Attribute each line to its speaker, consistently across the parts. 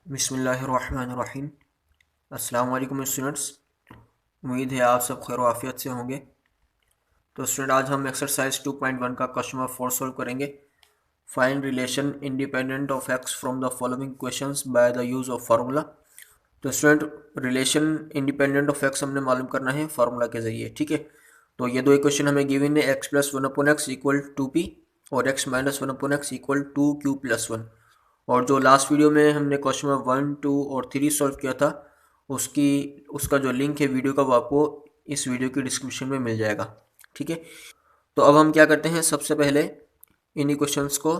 Speaker 1: बिस्मिल्लाहिर्रहमानिर्रहीम। अस्सलाम वालेकुम स्टूडेंट्स। उम्मीद है आप सब खैर आफियत से होंगे। तो स्टूडेंट, आज हम एक्सरसाइज 2.1 का क्वेश्चन नंबर 4 सॉल्व करेंगे। Find relation independent of x from the following questions by the use of formula. तो student, relation independent of x हमने मालूम करना है फार्मूला के ज़रिए। ठीक है, तो ये दो इक्वेशन हमें गिवन है, x plus one upon x equal to p और x minus one upon x equal to q plus one. और जो लास्ट वीडियो में हमने क्वेश्चन नंबर 1, 2 और 3 सॉल्व किया था, उसका जो लिंक है वीडियो का, वो आपको इस वीडियो की डिस्क्रिप्शन में मिल जाएगा। ठीक है, तो अब हम क्या करते हैं, सबसे पहले इन क्वेश्चंस को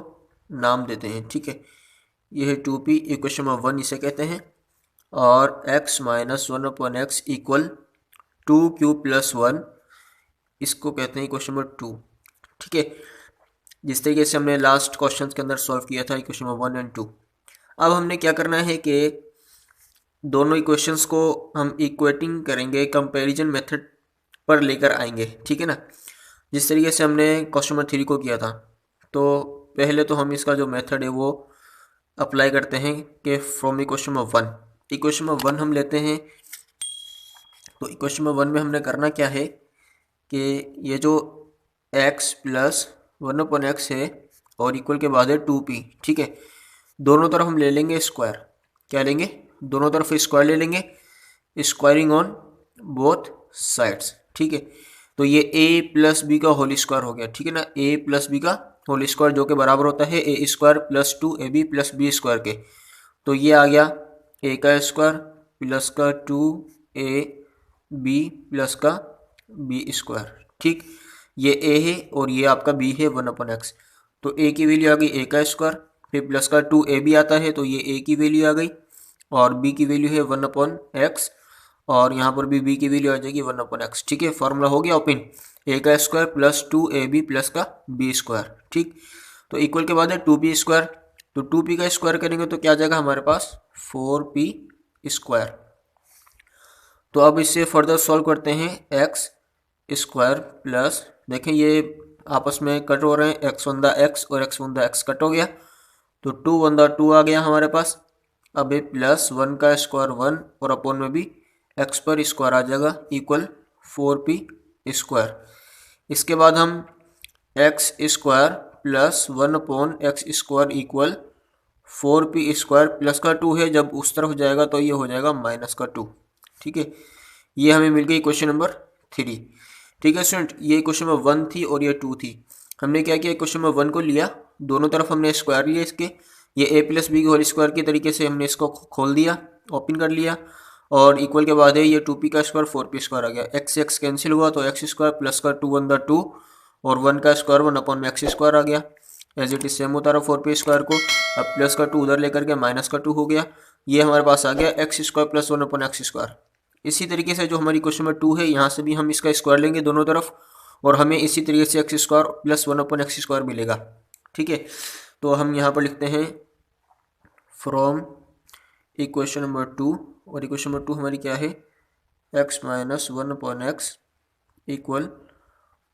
Speaker 1: नाम देते हैं। ठीक है, ये है 2p, इक्वेशन नंबर 1 इसे कहते हैं, और x minus one upon x equal to q plus one, इसको कहते हैं इक्वेशन नंबर 2। ठीक है, जिस तरीके से हमने लास्ट क्वेश्चन के अंदर सॉल्व किया था इक्वेशन नंबर 1 और 2। अब हमने क्या करना है कि दोनों इक्वेशंस को हम इक्वेटिंग करेंगे, कंपैरिजन मेथड पर लेकर आएंगे। ठीक है ना, जिस तरीके से हमने क्वेश्चन नंबर 3 को किया था। तो पहले तो हम इसका जो मेथड है वो अप्लाई करते हैं कि from equation number 1, equation number 1 हम लेते हैं। तो इक्वेशन नंबर 1 में हमने करना क्या है कि ये जो x plus one upon x है और इक्वल के बाद है 2p। ठीक है, दोनों तरफ हम ले लेंगे स्क्वायर। क्या लेंगे? दोनों तरफ स्क्वायर ले लेंगे, स्क्वायरिंग ऑन बोथ साइड्स। ठीक है, तो ये a प्लस बी का होल स्क्वायर हो गया। ठीक है ना, a प्लस बी का होल स्क्वायर जो कि बराबर होता है a square plus 2ab plus b square के। तो ये आ गया a का स्क्वायर प्लस का 2ab प्लस का बी स्क्वायर। ठीक, ये a है और ये आपका b है 1/x। तो a की वैल्यू आ गई a का स्क्वायर, फिर प्लस का 2ab आता है तो ये a की वैल्यू आ गई, और b की वैल्यू है 1/x, और यहाँ पर भी b की वैल्यू आ जाएगी 1/x। ठीक है, फार्मूला हो गया ओपन, a का स्क्वायर प्लस 2ab प्लस का b स्क्वायर। ठीक, तो इक्वल के बाद है 2b स्क्वायर, तो 2p का स्क्वायर करेंगे तो क्या आ जाएगा हमारे पास 4p स्क्वायर। तो अब इससे फर्दर सॉल्व करते हैं, एक्स स्क्वायर प्लस, देखें ये आपस में कट हो रहे हैं, एक्स वन द एक्स और x one the x cut हो गया, तो 2 1 2 आ गया हमारे पास। अब ये प्लस 1 का स्क्वायर 1 और अपॉन में भी एक्स पर स्क्वायर आ जाएगा इक्वल 4p स्क्वायर। इसके बाद हम x square plus 1/x² equal 4p square plus का 2 है, जब उस तरफ जाएगा तो ये हो जाएगा माइनस का 2। ठीक है, ये हमें मिल गई क्वेश्चन नंबर 3। ठीक है स्टूडेंट, ये क्वेश्चन नंबर 1 थी और ये 2 थी। हमने क्या किया, क्वेश्चन नंबर 1 को लिया, दोनों तरफ हमने स्क्वायर लिया इसके, ये a प्लस बी के होल स्क्वायर के तरीके से हमने इसको खोल दिया, ओपन कर लिया, और इक्वल के बाद है ये 2p का स्क्वायर 4p स्क्वायर आ गया, एक्स से एक्स कैंसिल हुआ तो एक्स स्क्वायर प्लस का 2 और 1 का स्क्वायर 1/x स्क्वायर आ गया। एज इट इज सेम होता रहा 4p स्क्वायर को, अब प्लस का 2 उधर लेकर के माइनस का 2 हो गया, ये हमारे पास आ गया x square plus 1/x square. इसी तरीके से जो हमारी क्वेश्चन नंबर 2 है, यहाँ से भी हम इसका स्क्वायर लेंगे दोनों तरफ, और हमें इसी तरीके से x square plus 1/x square मिलेगा। ठीक है, तो हम यहाँ पर लिखते हैं फ्रॉम इक्वेशन नंबर 2, और इक्वेशन नंबर 2 हमारी क्या है, x minus 1/x equal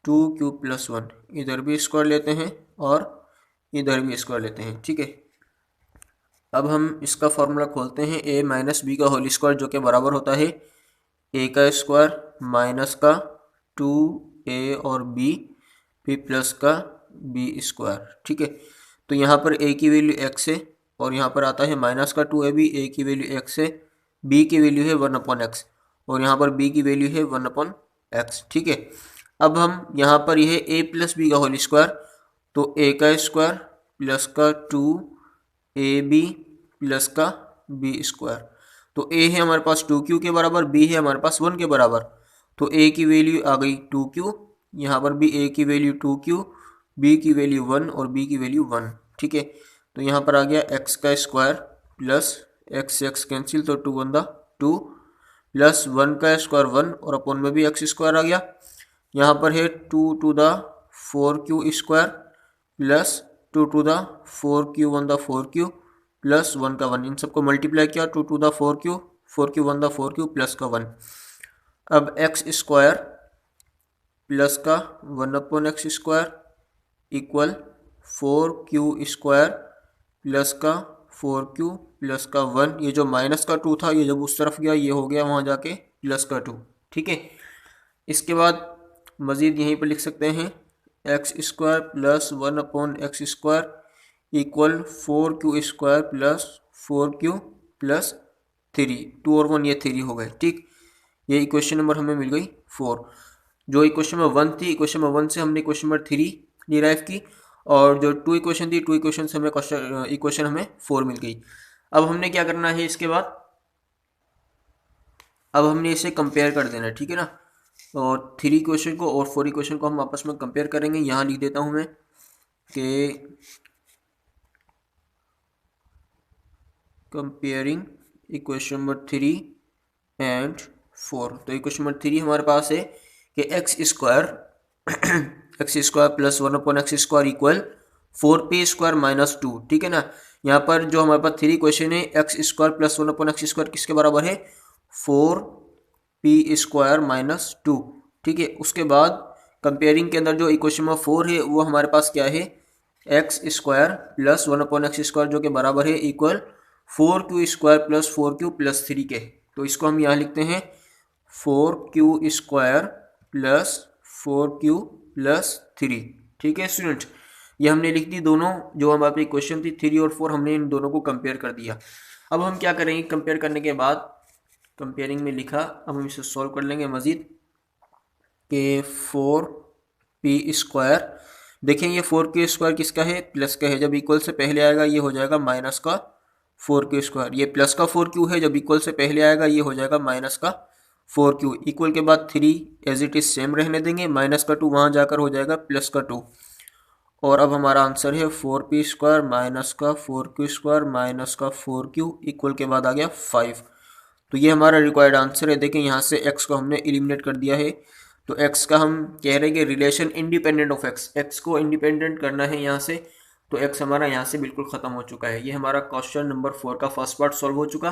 Speaker 1: 2q plus 1, इधर भी स्क्वायर लेते हैं और इधर भी स्क्वायर लेते हैं। ठीक है, अब हम इसका फॉर्मूला खोलते हैं, a माइनस बी का होल स्क्वायर जो कि बराबर होता है a का स्क्वायर माइनस का 2a और b फिर प्लस का b स्क्वायर। ठीक है, तो यहाँ पर a की वैल्यू x है और यहाँ पर आता है माइनस का 2ab, a की वैल्यू x है, b की वैल्यू है 1/x, और यहाँ पर b की वैल्यू है 1/x। ठीक है, अब हम यहाँ पर यह a प्लस बी का होल स्क्वायर, तो a का स्क्वायर प्लस का 2ab प्लस का b स्क्वायर, तो a है हमारे पास 2q के बराबर, b है हमारे पास 1 के बराबर, तो a की वैल्यू आ गई 2q, यहाँ पर भी a की वैल्यू 2q, b की वैल्यू 1 और b की वैल्यू 1। ठीक है, तो यहाँ पर आ गया x का square plus x x cancel, तो 2 1 2 प्लस 1 का स्क्वायर 1 और अपॉन में भी x स्क्वायर आ गया, यहाँ पर है 2 to the 4q square plus 2 to the 4q 1 4q plus 1 का 1, इन सबको मल्टीप्लाई किया, 2 to the 4q 4q 1 4q plus का 1। अब एक्स स्क्वायर प्लस का 1/x square equal 4q square plus का 4q प्लस का 1, ये जो माइनस का 2 था ये जब उस तरफ गया ये हो गया वहाँ जाके प्लस का 2। ठीक है, इसके बाद मज़ीद यहीं पर लिख सकते हैं x square plus 1/x² equal 4q² plus 4q plus 3। 2 और 1 ये 3 हो गए। ठीक, ये इक्वेशन नंबर हमें मिल गई 4। जो इक्वेशन नंबर 1 थी, इक्वेशन नंबर 1 से हमने इक्वेशन नंबर 3 डिराइव की, और जो 2 इक्वेशन थी 2 इक्वेशन से हमें इक्वेशन हमें 4 मिल गई। अब हमने क्या करना है इसके बाद, अब हमने इसे कंपेयर कर देना है। ठीक है ना, और 3 इक्वेशन को और 4 इक्वेशन को हम आपस में कंपेयर करेंगे। यहाँ लिख देता हूँ मैं कि कंपेयरिंग इक्वेशन नंबर 3 एंड 4। तो इक्वेशन नंबर 3 हमारे पास है कि x² plus 1/x² equal 4p² minus 2। ठीक है ना, यहाँ पर जो हमारे पास 3 इक्वेशन है x² प्लस 1/x² किसके बराबर है, 4p² माइनस 2। ठीक है, उसके बाद कंपेयरिंग के अंदर जो इक्वेशन नंबर 4 है वो हमारे पास क्या है, x² प्लस 1/x² जो के बराबर है equal 4q² plus 4q plus 3 के। तो इसको हम यहाँ लिखते हैं 4q² प्लस 4q प्लस 3। ठीक है स्टूडेंट, ये हमने लिख दी दोनों, जो हमारी इक्वेशन थी 3 और 4, हमने इन दोनों को कंपेयर कर दिया। अब हम क्या करेंगे, कंपेयर करने के बाद कंपेयरिंग में लिखा, अब हम इसे सॉल्व कर लेंगे मज़ीद कि 4p²। देखें ये 4q² किसका है, प्लस का है। जब इक्वल से पहले आएगा ये हो जाएगा माइनस का 4q²। ये प्लस का 4q है, जब इक्वल से पहले आएगा ये हो जाएगा माइनस का 4q। इक्वल के बाद 3 एज इट इज सेम रहने देंगे, माइनस का 2 वहाँ जाकर हो जाएगा प्लस का 2। और अब हमारा आंसर है 4p² माइनस का 4q² माइनस का 4q इक्वल के बाद आ गया 5। तो ये हमारा रिक्वायर्ड आंसर है। देखें यहाँ से x को हमने एलिमिनेट कर दिया है, तो x का हम कह रहे हैं कि रिलेशन इंडिपेंडेंट ऑफ x को इंडिपेंडेंट करना है यहाँ से। तो x हमारा यहाँ से बिल्कुल ख़त्म हो चुका है। ये हमारा क्वेश्चन नंबर 4 का फर्स्ट पार्ट सॉल्व हो चुका।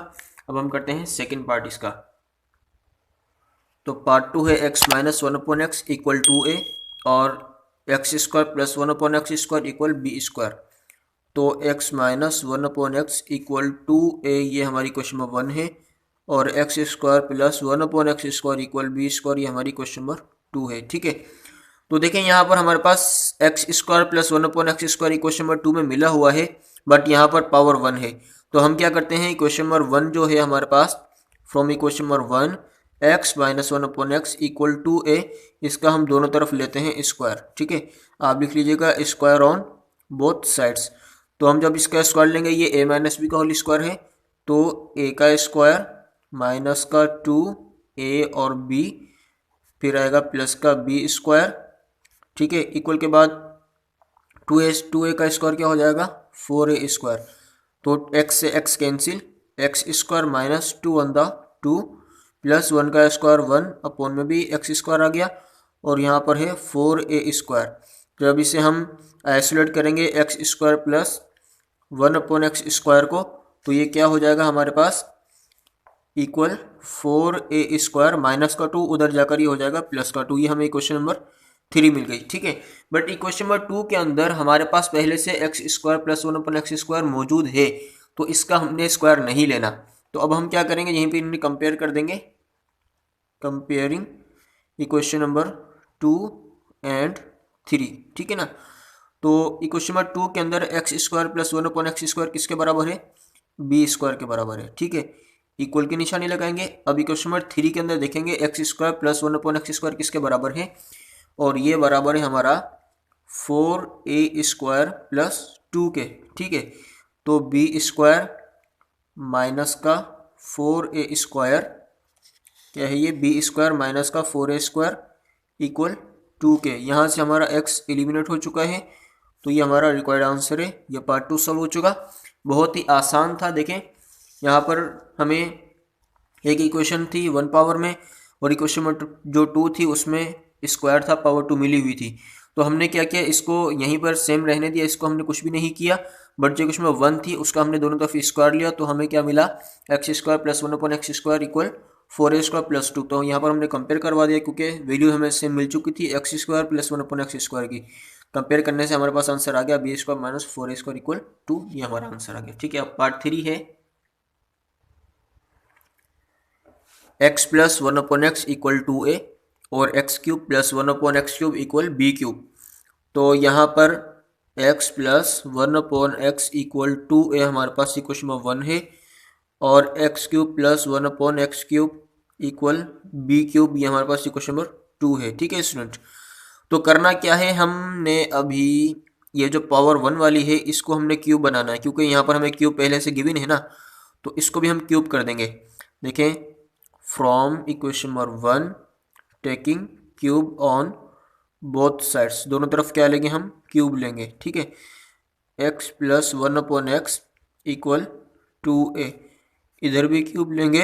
Speaker 1: अब हम करते हैं सेकेंड पार्ट इसका। तो पार्ट 2 है x minus 1/x equal 2a और x² plus 1/x² equal b²। तो x minus 1/x equal 2a ये हमारी क्वेश्चन नंबर 1 है, और x² plus 1/x² equal b² ये हमारी क्वेश्चन नंबर 2 है। ठीक है, तो देखें यहाँ पर हमारे पास x² plus 1/x² equation number 2 में मिला हुआ है, बट यहाँ पर पावर 1 है। तो हम क्या करते हैं, इक्वेशन नंबर 1 जो है हमारे पास, from equation number 1 x minus 1/x equal 2a, इसका हम दोनों तरफ लेते हैं स्क्वायर। ठीक है, आप लिख लीजिएगा स्क्वायर ऑन बोथ साइड्स। तो हम जब इसका स्क्वायर लेंगे, ये a माइनस b का होल स्क्वायर है, तो a का स्क्वायर माइनस का 2a और b, फिर आएगा प्लस का b²। ठीक है, इक्वल के बाद 2a का स्क्वायर क्या हो जाएगा, 4a²। तो x से x cancel, x² minus 2/2 plus 1 का स्क्वायर 1 अपॉन में भी x² आ गया, और यहाँ पर है 4a²। जब इसे हम आइसोलेट करेंगे x² प्लस 1/x² को, तो ये क्या हो जाएगा हमारे पास, इक्वल 4a² माइनस का 2 उधर जाकर ये हो जाएगा प्लस का 2। ये हमें इक्वेशन नंबर 3 मिल गई। ठीक है, बट इक्वेशन नंबर 2 के अंदर हमारे पास पहले से x² प्लस 1/x² मौजूद है, तो इसका हमने स्क्वायर नहीं लेना। तो अब हम क्या करेंगे, यहीं पे इन्हें कंपेयर कर देंगे, कंपेयरिंग इक्वेशन नंबर 2 एंड 3। ठीक है ना, तो इक्वेशन नंबर 2 के अंदर x² प्लस 1/x² किसके बराबर है, b² के बराबर है। ठीक है, इक्वल की निशानी लगाएंगे। अब इक्वेशन नंबर 3 के अंदर देखेंगे x² प्लस 1/x² किसके बराबर है, और ये बराबर है हमारा 4a² प्लस 2 के। ठीक है, तो b² माइनस का 4a² क्या है, ये b² माइनस का 4a² इक्वल 2 के। यहाँ से हमारा x एलिमिनेट हो चुका है, तो ये हमारा रिक्वायर्ड आंसर है। ये पार्ट 2 सॉल्व हो चुका, बहुत ही आसान था। देखें यहाँ पर हमें एक इक्वेशन थी 1 पावर में, और इक्वेशन जो 2 थी उसमें स्क्वायर था, पावर 2 मिली हुई थी। तो हमने क्या किया, इसको यहीं पर सेम रहने दिया, इसको हमने कुछ भी नहीं किया, बट जो इक्वेशन 1 थी उसका हमने दोनों तरफ स्क्वायर लिया, तो हमें क्या मिला, x² plus 1/x² equal 4a² plus 2। तो यहाँ पर हमने कंपेयर करवा दिया क्योंकि वैल्यू हमें सेम मिल चुकी थी x² प्लस 1/x² की। कंपेयर करने से हमारे पास आंसर आ गया b² माइनस 4a² इक्वल 2। ये हमारा आंसर आ गया। ठीक है, अब पार्ट 3 है x plus 1/x equal 2a और x³ plus 1/x³ equal b³। तो यहाँ पर x plus 1/x equal 2a हमारे पास इक्वेशन में 1 है और x³ plus 1/x³ equal b³ ये हमारे पास इक्वेशन नंबर 2 है। ठीक है स्टूडेंट, तो करना क्या है, हमने अभी ये जो पावर 1 वाली है इसको हमने क्यूब बनाना है क्योंकि यहाँ पर हमें क्यूब पहले से गिवन है ना, तो इसको भी हम क्यूब कर देंगे। देखें, from equation number 1 taking cube on both sides, दोनों तरफ क्या लेंगे हम, क्यूब लेंगे। ठीक है, x plus 1/x equal 2a, इधर भी क्यूब लेंगे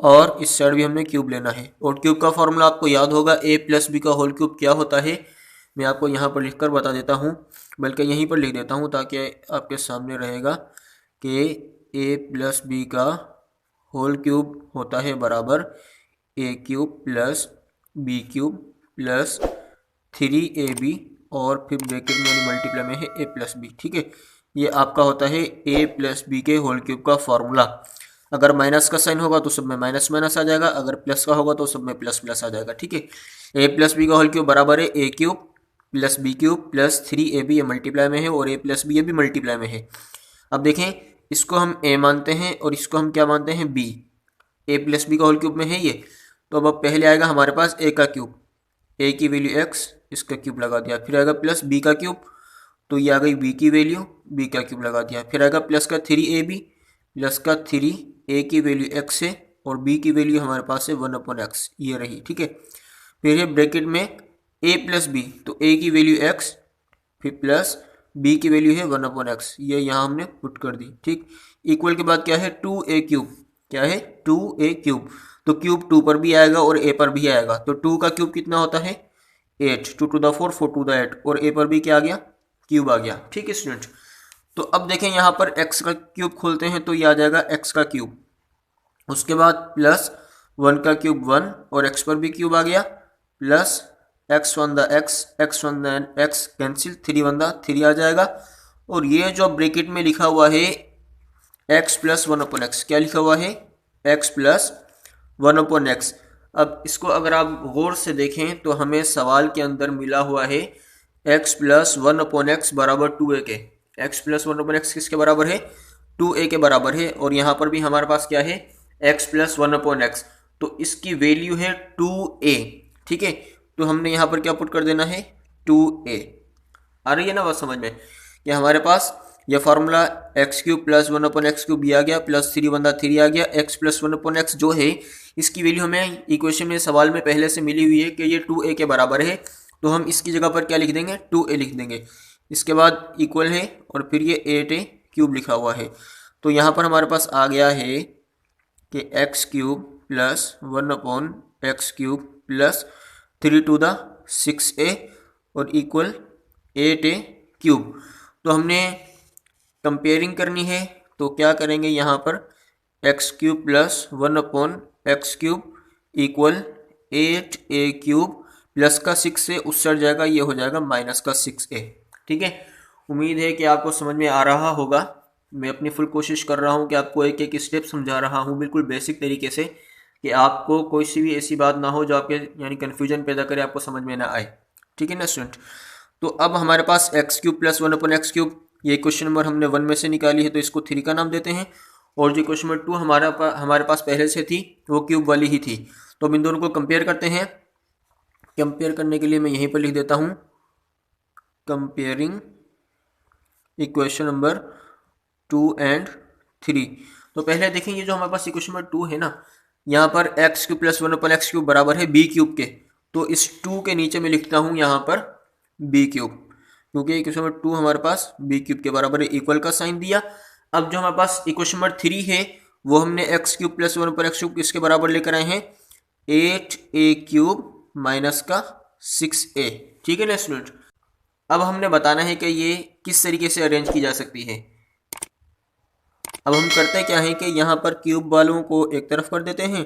Speaker 1: और इस साइड भी हमने क्यूब लेना है। और क्यूब का फॉर्मूला आपको याद होगा, a प्लस बी का होल क्यूब क्या होता है, मैं आपको यहाँ पर लिखकर बता देता हूँ, बल्कि यहीं पर लिख देता हूँ ताकि आपके सामने रहेगा कि a प्लस बी का होल क्यूब होता है बराबर a³ plus b³ plus 3ab और फिर ब्रैकेट में यानी मल्टीप्लाई में है a प्लस बी। ठीक है, ये आपका होता है a प्लस बी के होल क्यूब का फॉर्मूला। अगर माइनस का साइन होगा तो सब में माइनस माइनस आ जाएगा, अगर प्लस का होगा तो सब में प्लस प्लस आ जाएगा। ठीक है, a प्लस बी का होल क्यूब बराबर है a³ plus b³ plus 3ab, ये मल्टीप्लाई में है और a प्लस बी ये भी मल्टीप्लाई में है। अब देखें, इसको हम a मानते हैं और इसको हम क्या मानते हैं, b। a प्लस बी का होल क्यूब में है ये, तो अब पहले आएगा हमारे पास a का क्यूब, a की वैल्यू x, इसका क्यूब लगा दिया, फिर आएगा प्लस b का क्यूब, तो ये आ गई b की वैल्यू, b का क्यूब लगा दिया, फिर आएगा प्लस का 3ab प्लस का 3, a की वैल्यू x है और b की वैल्यू हमारे पास है 1/x, ये रही। ठीक है, फिर है ब्रैकेट में a प्लस बी, तो a की वैल्यू x फिर प्लस b की वैल्यू है 1/x, ये यहाँ हमने पुट कर दी। ठीक, इक्वल के बाद क्या है 2a³, क्या है 2a³, तो क्यूब 2 पर भी आएगा और a पर भी आएगा, तो 2 का क्यूब कितना होता है 8, 2 टू द 4, 4 टू द 8 और a पर भी क्या आ गया, क्यूब आ गया। ठीक है स्टूडेंट, तो अब देखें यहाँ पर x का क्यूब खोलते हैं तो ये आ जाएगा x का क्यूब, उसके बाद प्लस 1 का क्यूब 1 और x पर भी क्यूब आ गया, plus x1 the x1 the x cancel, 3 the 3 आ जाएगा। और ये जो ब्रैकेट में लिखा हुआ है x प्लस 1/x, क्या लिखा हुआ है x प्लस 1/x। अब इसको अगर आप गौर से देखें तो हमें सवाल के अंदर मिला हुआ है x प्लस 1/x बराबर 2a के, x प्लस 1/x किसके बराबर है, 2a के बराबर है। और यहाँ पर भी हमारे पास क्या है x प्लस 1/x, तो इसकी वैल्यू है 2a। ठीक है, तो हमने यहाँ पर क्या पुट कर देना है 2a। आ रही है ना बात समझ में, कि हमारे पास यह फार्मूला x³ प्लस 1/x³ आ गया, प्लस 3 आ गया, x प्लस 1/x जो है इसकी वैल्यू हमें इक्वेशन में सवाल में पहले से मिली हुई है कि ये 2a के बराबर है, तो हम इसकी जगह पर क्या लिख देंगे 2a लिख देंगे। इसके बाद इक्वल है और फिर ये 8a³ लिखा हुआ है, तो यहाँ पर हमारे पास आ गया है कि x³ plus 1/x³ plus 3 to the 6a और इक्वल 8a³। तो हमने कंपेयरिंग करनी है तो क्या करेंगे, यहाँ पर x³ plus 1/x³ equal 8a³ plus का 6 से उस साइड जाएगा, ये हो जाएगा माइनस का 6a। ठीक है, उम्मीद है कि आपको समझ में आ रहा होगा। मैं अपनी फुल कोशिश कर रहा हूँ कि आपको एक एक स्टेप समझा रहा हूँ बिल्कुल बेसिक तरीके से, कि आपको कोई सी भी ऐसी बात ना हो जो आपके यानी कन्फ्यूजन पैदा करे, आपको समझ में ना आए। ठीक है ना स्टूडेंट, तो अब हमारे पास x³ प्लस 1/x³ ये क्वेश्चन नंबर हमने 1 में से निकाली है, तो इसको 3 का नाम देते हैं। और जो क्वेश्चन नंबर 2 हमारे पास पहले से थी वो क्यूब वाली ही थी, तो अब इन दोनों को कंपेयर करते हैं। कंपेयर करने के लिए मैं यहीं पर लिख देता हूँ कंपेयरिंग इक्वेशन नंबर 2 एंड 3। तो पहले देखें, ये जो हमारे पास इक्वेशन नंबर 2 है ना, यहाँ पर x³ प्लस 1/x³ बराबर है b³ के, तो इस 2 के नीचे मैं लिखता हूँ यहाँ पर b³, क्योंकि इक्वेशन नंबर 2 हमारे पास b³ के बराबर है, इक्वल का साइन दिया। अब जो हमारे पास इक्वेशन नंबर 3 है वो हमने x³ प्लस 1/x³ किसके बराबर लेकर आए हैं 8a³ माइनस का 6a। ठीक है ना स्टूडेंट, अब हमने बताना है कि ये किस तरीके से अरेंज की जा सकती है। अब हम करते क्या है कि यहाँ पर क्यूब वालों को एक तरफ कर देते हैं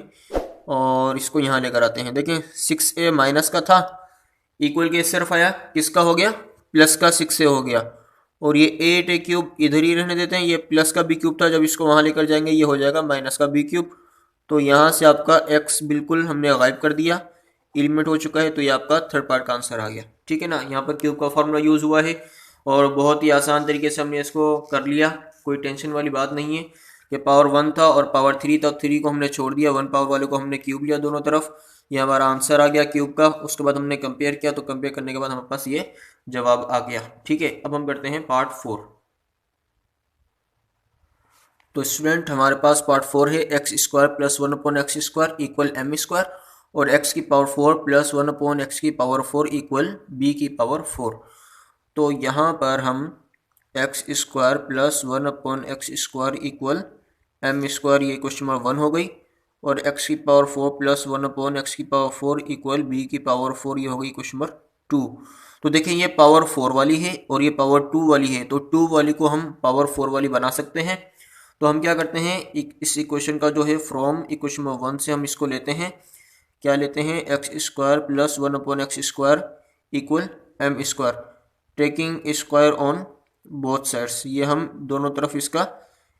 Speaker 1: और इसको यहाँ लेकर आते हैं। देखें 6a माइनस का था, इक्वल के सिर्फ आया, किसका हो गया, प्लस का 6a हो गया। और ये 8a क्यूब इधर ही रहने देते हैं, ये प्लस का b क्यूब था, जब इसको वहाँ लेकर जाएंगे ये हो जाएगा माइनस का b क्यूब। तो यहाँ से आपका x बिल्कुल हमने गायब कर दिया, एलिमिनेट हो चुका है। तो ये आपका थर्ड पार्ट का आंसर आ गया, ठीक है ना। यहाँ पर क्यूब का फॉर्मूला यूज़ हुआ है और बहुत ही आसान तरीके से हमने इसको कर लिया, कोई टेंशन वाली बात नहीं है। ये पावर 1 था और पावर 3 था, 3 को हमने छोड़ दिया, 1 पावर वाले को हमने क्यूब लिया दोनों तरफ, ये हमारा आंसर आ गया क्यूब का। उसके बाद हमने कंपेयर किया, तो कंपेयर करने के बाद हमारे पास ये जवाब आ गया, ठीक है। अब हम करते हैं पार्ट 4। तो स्टूडेंट हमारे पास पार्ट 4 है, x square plus 1 upon x square equal m square और एक्स की पावर 4 प्लस 1 अपॉन एक्स की पावर 4 इक्वल बी की पावर 4। तो यहाँ पर हम x square plus 1 upon x square equal m square, ये क्वेश्चन नंबर 1 हो गई, और एक्स की पावर 4 प्लस 1 अपॉन एक्स की पावर 4 इक्वल बी की पावर 4, ये हो गई क्वेश्चन नंबर 2। तो देखिए ये पावर 4 वाली है और ये पावर 2 वाली है, तो 2 वाली को हम पावर 4 वाली बना सकते हैं। तो हम क्या करते हैं, इस इक्वेशन का जो है फ्रॉम इक्वेशन नंबर 1 से हम इसको लेते हैं, क्या लेते हैं, x square plus 1 upon x square equal m square, taking square on both sides, ये हम दोनों तरफ इसका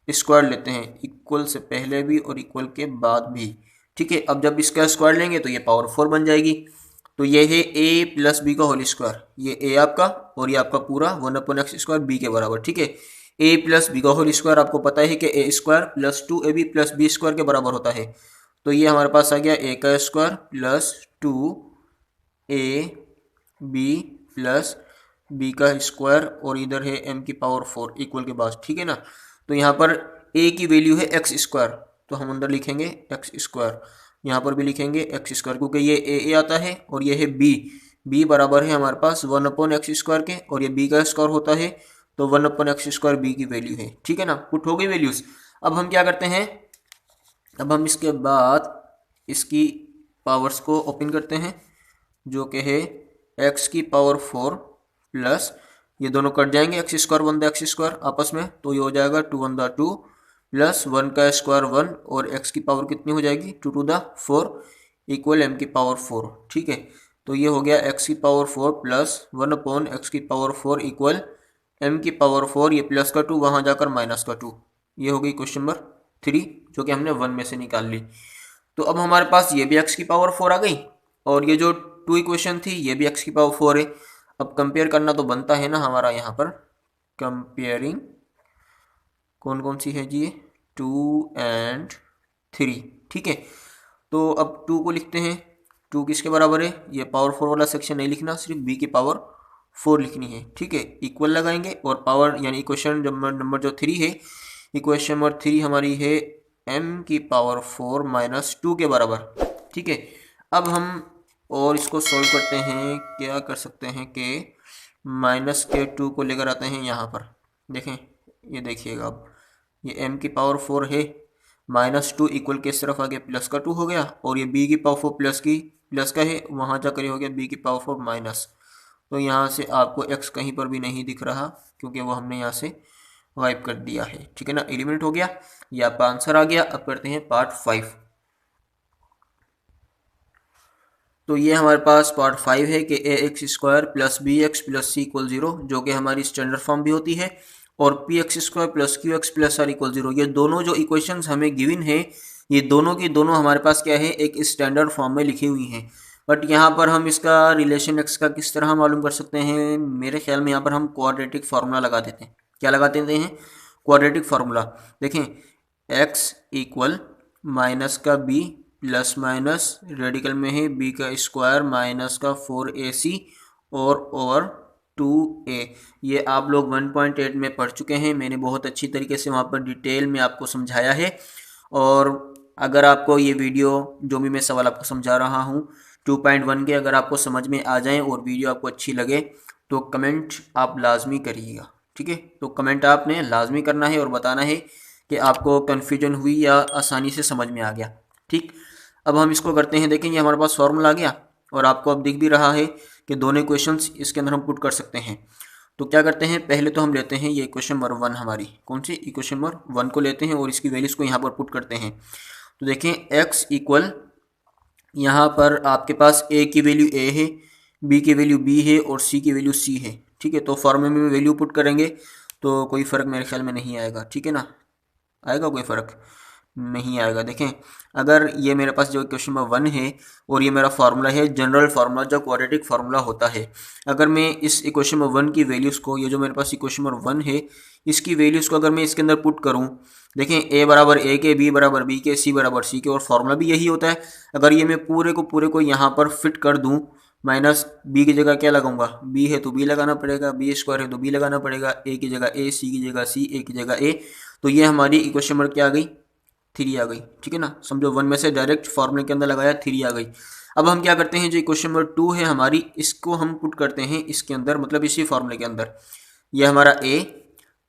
Speaker 1: स्क्वायर लेते हैं, इक्वल से पहले भी और इक्वल के बाद भी, ठीक है। अब जब इसका स्क्वायर लेंगे तो ये पावर 4 बन जाएगी। तो ये है a प्लस बी का होल स्क्वायर, ये a आपका और ये आपका पूरा 1 अपॉन एक्स स्क्वायर बी के बराबर, ठीक है। a प्लस बी का होल स्क्वायर आपको पता है कि a square plus 2ab plus b square के बराबर होता है। तो ये हमारे पास आ गया a का square plus 2ab plus b का स्क्वायर और इधर है m की पावर 4 इक्वल के बाद, ठीक है ना। तो यहाँ पर a की वैल्यू है एक्स स्क्वायर, तो हम अंदर लिखेंगे एक्स स्क्वायर, यहाँ पर भी लिखेंगे एक्स स्क्वायर, क्योंकि ये a आता है और ये है b बराबर है हमारे पास 1 अपॉन एक्स स्क्वायर के, और ये b का स्क्वायर होता है, तो 1 अपॉन एक्स स्क्वायर b की वैल्यू है, ठीक है ना। पुट हो गई वैल्यूज। अब हम क्या करते हैं, अब हम इसके बाद इसकी पावर्स को ओपन करते हैं, जो कि है एक्स की पावर 4 प्लस, ये दोनों कट जाएंगे, x square 1 the x square आपस में, तो ये हो जाएगा 2 1 द 2 प्लस 1 का स्क्वायर 1 और एक्स की पावर कितनी हो जाएगी 2 टू द 4 इक्वल एम की पावर 4, ठीक है। तो ये हो गया एक्स की पावर 4 प्लस 1 अपॉन एक्स की पावर 4 इक्वल एम की पावर 4, ये प्लस का 2 वहाँ जाकर माइनस का 2, ये हो गई क्वेश्चन नंबर 3, जो कि हमने 1 में से निकाल ली। तो अब हमारे पास ये भी एक्स की पावर 4 आ गई और ये जो 2 इक्वेशन थी ये भी एक्स की पावर 4 है। अब कंपेयर करना तो बनता है ना हमारा, यहाँ पर कंपेयरिंग कौन कौन सी है जी, 2 and 3, ठीक है। तो अब 2 को लिखते हैं, 2 किसके बराबर है, ये पावर 4 वाला सेक्शन नहीं लिखना, सिर्फ b की पावर 4 लिखनी है, ठीक है। इक्वल लगाएंगे और पावर यानी इक्वेशन नंबर जो 3 है, इक्वेशन नंबर 3 हमारी है m की पावर 4 माइनस 2 के बराबर, ठीक है। अब हम और इसको सॉल्व करते हैं, क्या कर सकते हैं कि माइनस के 2 को लेकर आते हैं यहाँ पर, देखें ये देखिएगा, अब ये m की पावर 4 है, माइनस 2 इक्वल के सिर्फ आगे प्लस का 2 हो गया, और ये b की पावर 4 प्लस का है, वहाँ जाकर ये हो गया b की पावर 4 माइनस। तो यहाँ से आपको x कहीं पर भी नहीं दिख रहा, क्योंकि वो हमने यहाँ से वाइप कर दिया है, ठीक है ना, एलिमिनेट हो गया, ये आपका आंसर आ गया। अब करते हैं पार्ट 5। तो ये हमारे पास पार्ट 5 है कि a x square plus b x plus c equal 0, जो कि हमारी स्टैंडर्ड फॉर्म भी होती है, और p x square plus q x plus r equal 0, ये दोनों जो इक्वेशंस हमें गिवन है, ये दोनों की दोनों हमारे पास क्या है, एक स्टैंडर्ड फॉर्म में लिखी हुई हैं। बट यहाँ पर हम इसका रिलेशन एक्स का किस तरह मालूम कर सकते हैं, मेरे ख्याल में यहाँ पर हम क्वाड्रेटिक फार्मूला लगा देते हैं। क्या लगा देते हैं, क्वाड्रेटिक फार्मूला। देखें एक्स इक्वल माइनस का बी प्लस माइनस रेडिकल में है b का स्क्वायर माइनस का 4ac और ओवर 2a, ये आप लोग 1.8 में पढ़ चुके हैं, मैंने बहुत अच्छी तरीके से वहाँ पर डिटेल में आपको समझाया है। और अगर आपको ये वीडियो जो भी मैं सवाल आपको समझा रहा हूँ 2.1 के अगर आपको समझ में आ जाएं और वीडियो आपको अच्छी लगे तो कमेंट आप लाजमी करिएगा, ठीक है। तो कमेंट आपने लाजमी करना है और बताना है कि आपको कन्फ्यूजन हुई या आसानी से समझ में आ गया, ठीक। अब हम इसको करते हैं, देखें ये हमारे पास फॉर्मूला आ गया और आपको अब दिख भी रहा है कि दोनों क्वेश्चंस इसके अंदर हम पुट कर सकते हैं। तो क्या करते हैं, पहले तो हम लेते हैं ये इक्वेशन नंबर 1, हमारी कौन सी इक्वेशन नंबर 1 को लेते हैं और इसकी वैल्यूज़ को यहाँ पर पुट करते हैं। तो देखें x इक्वल, यहाँ पर आपके पास a की वैल्यू a है, b की वैल्यू b है और c की वैल्यू c है। ठीक है, तो फॉर्मूले में वैल्यू पुट करेंगे तो कोई फ़र्क मेरे ख्याल में नहीं आएगा। ठीक है ना, आएगा कोई फ़र्क नहीं आएगा। देखें, अगर ये मेरे पास जो इक्वेशन नंबर 1 है और ये मेरा फार्मूला है जनरल फार्मूला जो क्वाड्रेटिक फार्मूला होता है, अगर मैं इस इक्वेशन नंबर 1 की वैल्यूज़ को, ये जो मेरे पास इक्वेशन नंबर 1 है इसकी वैल्यूज़ को अगर मैं इसके अंदर पुट करूँ, देखें a बराबर a के, b बराबर b के, c बराबर c के, और फार्मूला भी यही होता है। अगर ये मैं पूरे को यहाँ पर फिट कर दूँ, माइनस b की जगह क्या लगाऊंगा, b है तो b लगाना पड़ेगा, b स्क्वायर है तो b लगाना पड़ेगा, a की जगह a, c की जगह c, a की जगह a, तो ये हमारी इक्वेशन नंबर क्या आ गई, 3 आ गई। ठीक है ना, समझो 1 में से डायरेक्ट फार्मूले के अंदर लगाया, 3 आ गई। अब हम क्या करते हैं, जो इक्वेशन नंबर 2 है हमारी, इसको हम पुट करते हैं इसके अंदर, मतलब इसी फार्मूले के अंदर। ये हमारा a,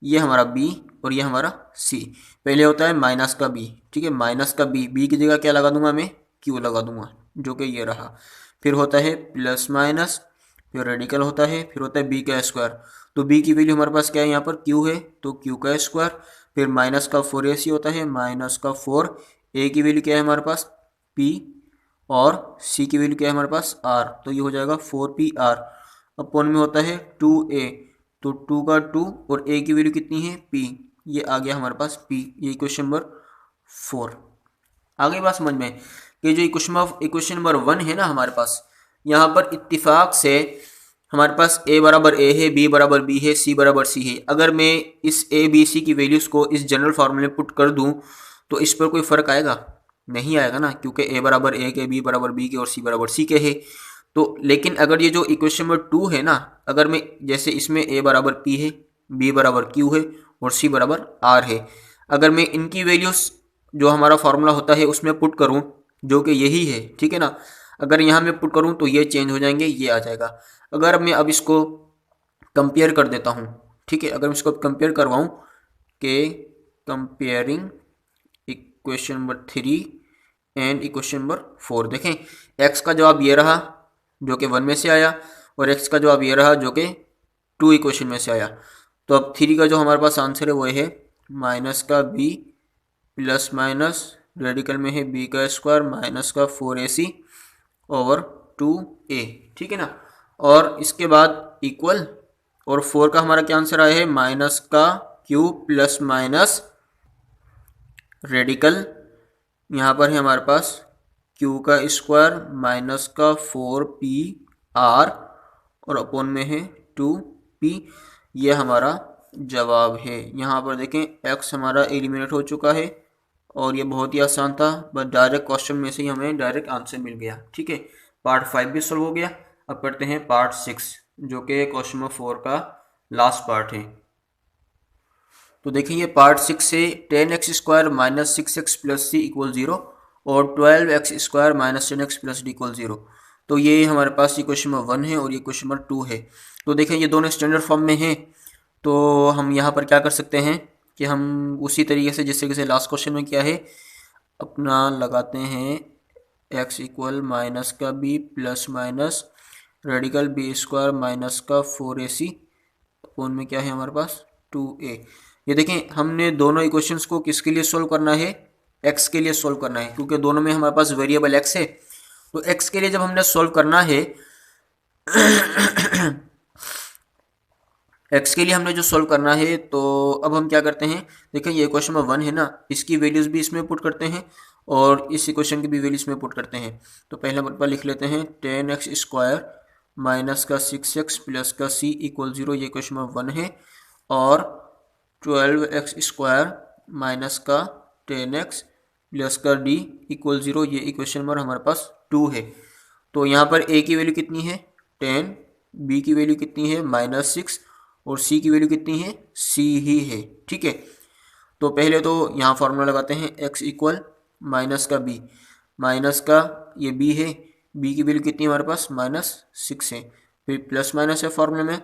Speaker 1: ये हमारा b और ये हमारा c। पहले होता है माइनस का b, ठीक है, माइनस का b की जगह क्या लगा दूंगा मैं, q लगा दूंगा, जो कि ये रहा। फिर होता है प्लस माइनस, फिर रेडिकल होता है, फिर होता है b का स्क्वायर। तो b की वैल्यू हमारे पास क्या है, यहाँ पर q है तो q का स्क्वायर, फिर माइनस का 4ac होता है, माइनस का 4, a की वैल्यू क्या है हमारे पास p, और c की वैल्यू क्या है हमारे पास r, तो ये हो जाएगा 4pr। अपॉन में होता है 2a, तो 2 का 2 और a की वैल्यू कितनी है p, ये आ गया हमारे पास p। ये इक्वेशन नंबर 4 आ गई बात समझ में, कि जो इक्वेशन नंबर 1 है ना हमारे पास, यहाँ पर इत्तिफाक से हमारे पास a बराबर a है, b बराबर b है, c बराबर c है। अगर मैं इस a b c की वैल्यूज़ को इस जनरल फार्मूले में पुट कर दूं तो इस पर कोई फ़र्क आएगा, नहीं आएगा ना, क्योंकि a बराबर a के, b बराबर b के और c बराबर c के है। तो लेकिन अगर ये जो इक्वेशन नंबर 2 है ना, अगर मैं जैसे इसमें a बराबर p है, b बराबर q है और c बराबर r है, अगर मैं इनकी वैल्यूज़ जो हमारा फार्मूला होता है उसमें पुट करूँ, जो कि यही है, ठीक है ना, अगर यहाँ मैं पुट करूँ तो ये चेंज हो जाएंगे, ये आ जाएगा। अगर मैं अब इसको कंपेयर कर देता हूँ, ठीक है, अगर मैं इसको कंपेयर करवाऊँ कि comparing equation number 3 and equation number 4, देखें x का जवाब ये रहा जो कि 1 में से आया, और x का जवाब ये रहा जो कि 2 इक्वेशन में से आया। तो अब 3 का जो हमारे पास आंसर है वो है माइनस का b प्लस माइनस रेडिकल में है b का स्क्वायर माइनस का 4ac ओवर 2a, ठीक है ना। और इसके बाद इक्वल, और 4 का हमारा क्या आंसर आया है, माइनस का q प्लस माइनस रेडिकल, यहाँ पर है हमारे पास q का स्क्वायर माइनस का 4pr और अपॉन में है 2p। ये हमारा जवाब है। यहाँ पर देखें x हमारा एलिमिनेट हो चुका है और ये बहुत ही आसान था, बस डायरेक्ट क्वेश्चन में से ही हमें डायरेक्ट आंसर मिल गया। ठीक है, पार्ट 5 भी सॉल्व हो गया। अब करते हैं पार्ट 6 जो कि क्वेश्चन नंबर 4 का लास्ट पार्ट है। तो देखिए ये पार्ट 6 से 10x square minus 6x plus c equal 0 और 12x square minus 10x plus d equal 0। तो ये हमारे पास ये क्वेश्चन नंबर 1 है और ये क्वेश्चन नंबर 2 है। तो देखें ये दोनों स्टैंडर्ड फॉर्म में हैं, तो हम यहाँ पर क्या कर सकते हैं कि हम उसी तरीके से जिस तरीके से लास्ट क्वेश्चन में किया है अपना लगाते हैं x इक्वल माइनस का b plus minus radical b square minus का 4ac अपॉन में क्या है हमारे पास 2a। ये देखें हमने दोनों इक्वेशंस को किसके लिए सोल्व करना है, x के लिए सोल्व करना है, क्योंकि दोनों में हमारे पास वेरिएबल x है। तो x के लिए जब हमने सोल्व करना है x के लिए हमने जो सोल्व करना है, तो अब हम क्या करते हैं, देखें ये क्वेश्चन नंबर 1 है ना, इसकी वैल्यूज़ भी इसमें पुट करते हैं और इस इक्वेशन की भी वैल्यूज में पुट करते हैं। तो पहले नंबर पर लिख लेते हैं 10x स्क्वायर माइनस का 6x प्लस का c इक्वल 0, ये क्वेश्चन नंबर 1 है, और 12x स्क्वायर माइनस का 10x प्लस का d इक्वल 0, ये इक्वेशन नंबर हमारे पास 2 है। तो यहाँ पर a की वैल्यू कितनी है 10, b की वैल्यू कितनी है -6 और c की वैल्यू कितनी है c ही है। ठीक है, तो पहले तो यहाँ फार्मूला लगाते हैं x इक्वल माइनस का b, माइनस का ये b है, b की वैल्यू कितनी है हमारे पास -6 है, फिर प्लस माइनस है फार्मूले में,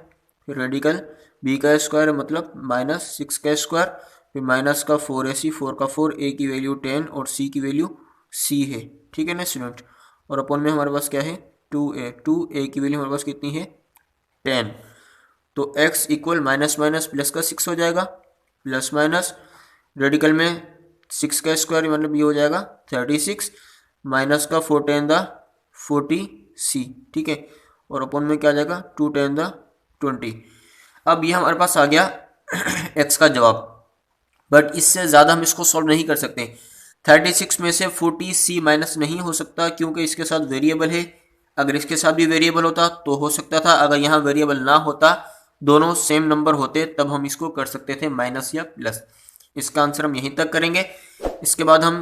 Speaker 1: फिर रेडिकल b का स्क्वायर मतलब -6 का स्क्वायर, फिर माइनस का 4ac, 4 का 4, a की वैल्यू 10 और c की वैल्यू c है। ठीक है ना स्टूडेंट, और अपॉन में हमारे पास क्या है 2a की वैल्यू हमारे पास कितनी है 10। तो x equal minus minus plus का 6 हो जाएगा, प्लस माइनस रेडिकल में 6 का स्क्वायर मतलब ये हो जाएगा 36 माइनस का 4 10 द 40c, ठीक है, और अपन में क्या आ जाएगा 2 10 द 20। अब ये हमारे पास आ गया x का जवाब, बट इससे ज़्यादा हम इसको सॉल्व नहीं कर सकते। 36 में से 40c माइनस नहीं हो सकता क्योंकि इसके साथ वेरिएबल है। अगर इसके साथ भी वेरिएबल होता तो हो सकता था, अगर यहाँ वेरिएबल ना होता, दोनों सेम नंबर होते, तब हम इसको कर सकते थे माइनस या प्लस। इसका आंसर हम यहीं तक करेंगे। इसके बाद हम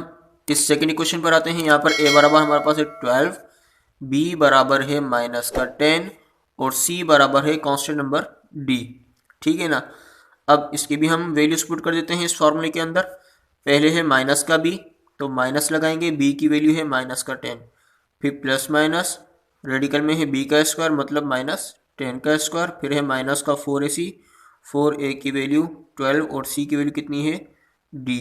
Speaker 1: इस सेकेंड इक्वेशन पर आते हैं। यहाँ पर a बराबर हमारे पास है 12, b बराबर है माइनस का 10 और c बराबर है कांस्टेंट नंबर d, ठीक है ना। अब इसकी भी हम वैल्यूज पुट कर देते हैं इस फॉर्मूले के अंदर। पहले है माइनस का b, तो माइनस लगाएंगे, b की वैल्यू है माइनस का 10, फिर प्लस माइनस रेडिकल में है b का स्क्वायर मतलब माइनस 10 का स्क्वायर, फिर है माइनस का 4ac, 4a की वैल्यू 12 और c की वैल्यू कितनी है d।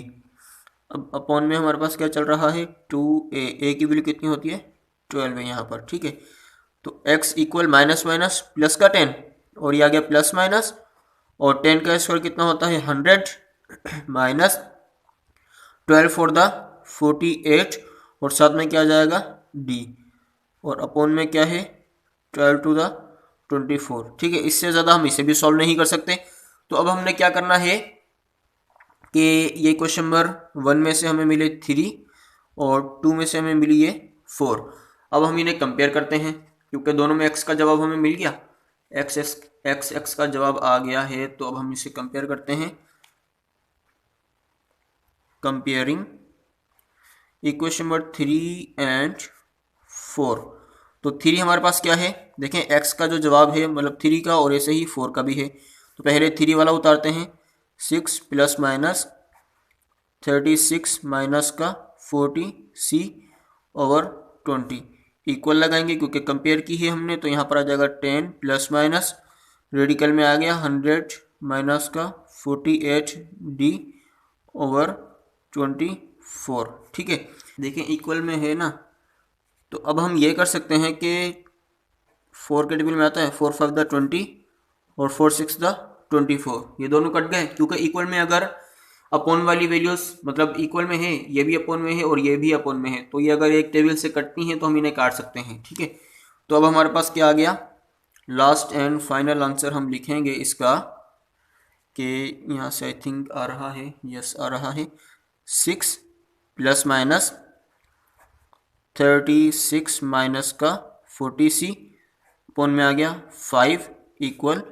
Speaker 1: अब अपॉन में हमारे पास क्या चल रहा है 2a, a की वैल्यू कितनी होती है 12 है यहाँ पर, ठीक है। तो x equal minus minus plus का 10 और ये आ गया प्लस माइनस, और 10 का स्क्वायर कितना होता है 100 माइनस 12 फॉर द 48 और साथ में क्या आ जाएगा d, और अपॉन में क्या है 12 टू द 24, ठीक है। इससे ज़्यादा हम इसे भी सॉल्व नहीं कर सकते। तो अब हमने क्या करना है कि ये क्वेश्चन नंबर 1 में से हमें मिले 3 और 2 में से हमें मिली ये 4। अब हम इन्हें कंपेयर करते हैं क्योंकि दोनों में x का जवाब हमें मिल गया, x का जवाब आ गया है, तो अब हम इसे कंपेयर करते हैं। Comparing equation number 3 and 4। तो 3 हमारे पास क्या है, देखें x का जो जवाब है मतलब 3 का और ऐसे ही 4 का भी है, तो पहले 3 वाला उतारते हैं। 6 प्लस माइनस 36 माइनस का 40c ओवर 20 इक्वल लगाएंगे क्योंकि कंपेयर की है हमने, तो यहाँ पर आ जाएगा 10 प्लस माइनस रेडिकल में आ गया 100 माइनस का 48d ओवर 24, ठीक है। देखें इक्वल में है ना, तो अब हम ये कर सकते हैं कि 4 के टेबल में आता है 4 5 द 20 और 4 6 द 24, ये दोनों कट गए क्योंकि इक्वल में अगर अपॉन वाली वैल्यूज मतलब इक्वल में है, ये भी अपॉन में है और ये भी अपॉन में है, तो ये अगर एक टेबल से कटती हैं तो हम इन्हें काट सकते हैं, ठीक है। तो अब हमारे पास क्या आ गया, लास्ट एंड फाइनल आंसर हम लिखेंगे इसका कि यहाँ से आई थिंक आ रहा है, यस आ रहा है 6 प्लस माइनस 36 माइनस का 40c अपॉन में आ गया 5 इक्वल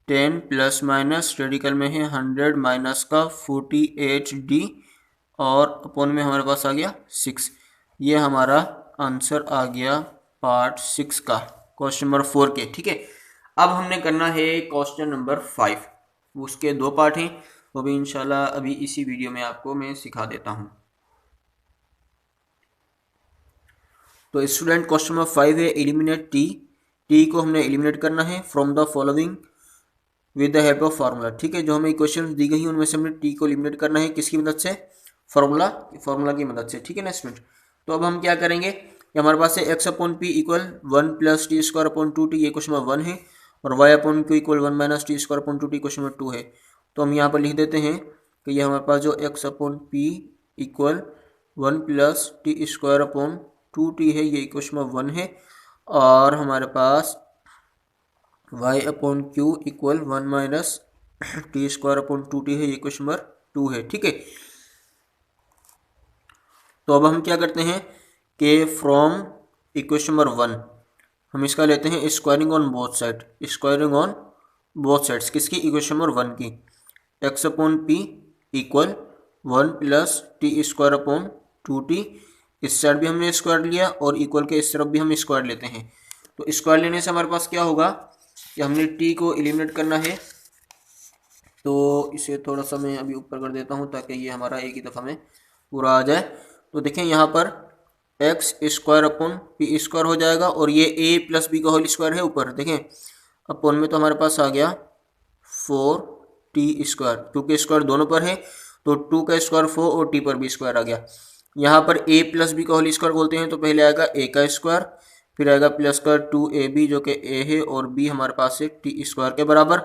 Speaker 1: 10 प्लस माइनस रेडिकल में है 100 माइनस का 48d और अपॉन में हमारे पास आ गया 6। ये हमारा आंसर आ गया पार्ट 6 का क्वेश्चन नंबर 4 के, ठीक है। अब हमने करना है क्वेश्चन नंबर 5, उसके 2 पार्ट हैं, वो भी इंशाल्लाह अभी इसी वीडियो में आपको मैं सिखा देता हूँ। तो स्टूडेंट क्वेश्चन नंबर 5 है एलिमिनेट टी को हमने एलिमिनेट करना है from the following with the help of formula, ठीक है। जो हमें इक्वेशन दी गई उनमें से हमने टी को एलिमिनेट करना है, किसकी मदद से, फार्मूला की मदद से, ठीक है ना स्टूडेंट। तो अब हम क्या करेंगे, हमारे पास है x upon P equal 1 plus T square upon 2t, ये क्वेश्चन नंबर 1 है, और y upon Q equal 1 minus t square upon 2t question number 2 है। तो हम यहाँ पर लिख देते हैं कि ये हमारे पास जो x upon P equal 1 plus T square upon 2t है, ये इक्वेशन नंबर 1 है, और हमारे पास y upon Q equal 1 minus t square upon 2t है, ये इक्वेशन नंबर 2 है, ठीक है। तो अब हम क्या करते हैं कि फ्रॉम इक्वेशन नंबर 1 हम इसका लेते हैं squaring on both side, squaring on both sides किसकी, इक्वेशन नंबर 1 की। x upon P equal 1 plus T square upon 2t, इस साइड भी हमने स्क्वायर लिया और इक्वल के इस तरफ भी हम स्क्वायर लेते हैं। तो स्क्वायर लेने से हमारे पास क्या होगा कि हमने t को एलिमिनेट करना है, तो इसे थोड़ा सा मैं अभी ऊपर कर देता हूँ ताकि ये हमारा एक ही दफ़ा में पूरा आ जाए। तो देखें यहाँ पर x square upon p square हो जाएगा और ये a प्लस बी का होल स्क्वायर है ऊपर, देखें अपॉन में तो हमारे पास आ गया 4t स्क्वायर, क्योंकि स्क्वायर दोनों पर है तो 2 का स्क्वायर 4 और t पर भी स्क्वायर आ गया। यहाँ पर a प्लस बी का होल स्क्वायर बोलते हैं तो पहले आएगा a का स्क्वायर, फिर आएगा प्लस का 2ab जो कि a है और b हमारे पास है टी स्क्वायर के बराबर।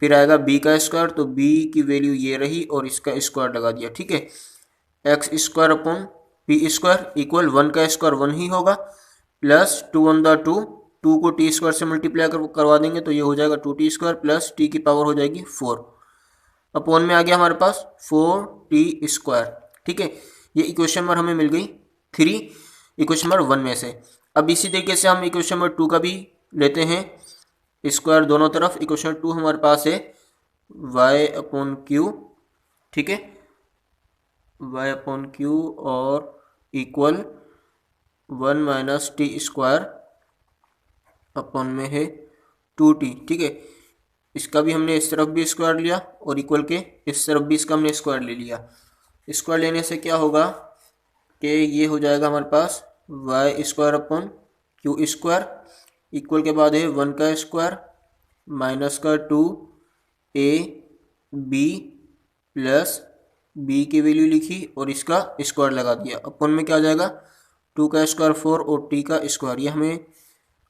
Speaker 1: फिर आएगा b का स्क्वायर, तो b की वैल्यू ये रही और इसका स्क्वायर लगा दिया, ठीक है। X square upon p square equal 1 का स्क्वायर 1 ही होगा, प्लस 2 को टी स्क्वायर से मल्टीप्लाई करवा देंगे तो ये हो जाएगा 2t स्क्वायर प्लस टी की पावर हो जाएगी 4 अपॉन में आ गया हमारे पास 4t स्क्वायर, ठीक है। ये इक्वेशन नंबर हमें मिल गई 3 इक्वेशन नंबर 1 में से। अब इसी तरीके से हम इक्वेशन नंबर 2 का भी लेते हैं स्क्वायर दोनों तरफ। इक्वेशन 2 हमारे पास है y अपॉन क्यू, ठीक है, y अपॉन क्यू और equal 1 minus t square upon में है 2t, ठीक है। इसका भी हमने इस तरफ भी स्क्वायर लिया और इक्वल के इस तरफ भी इसका हमने स्क्वायर ले लिया। स्क्वायर लेने से क्या होगा कि ये हो जाएगा हमारे पास y square upon q square equal के बाद है 1 का स्क्वायर माइनस का 2ab प्लस b की वैल्यू लिखी और इसका स्क्वायर लगा दिया। अपॉन में क्या आ जाएगा 2 का स्क्वायर 4 और t का स्क्वायर। ये हमें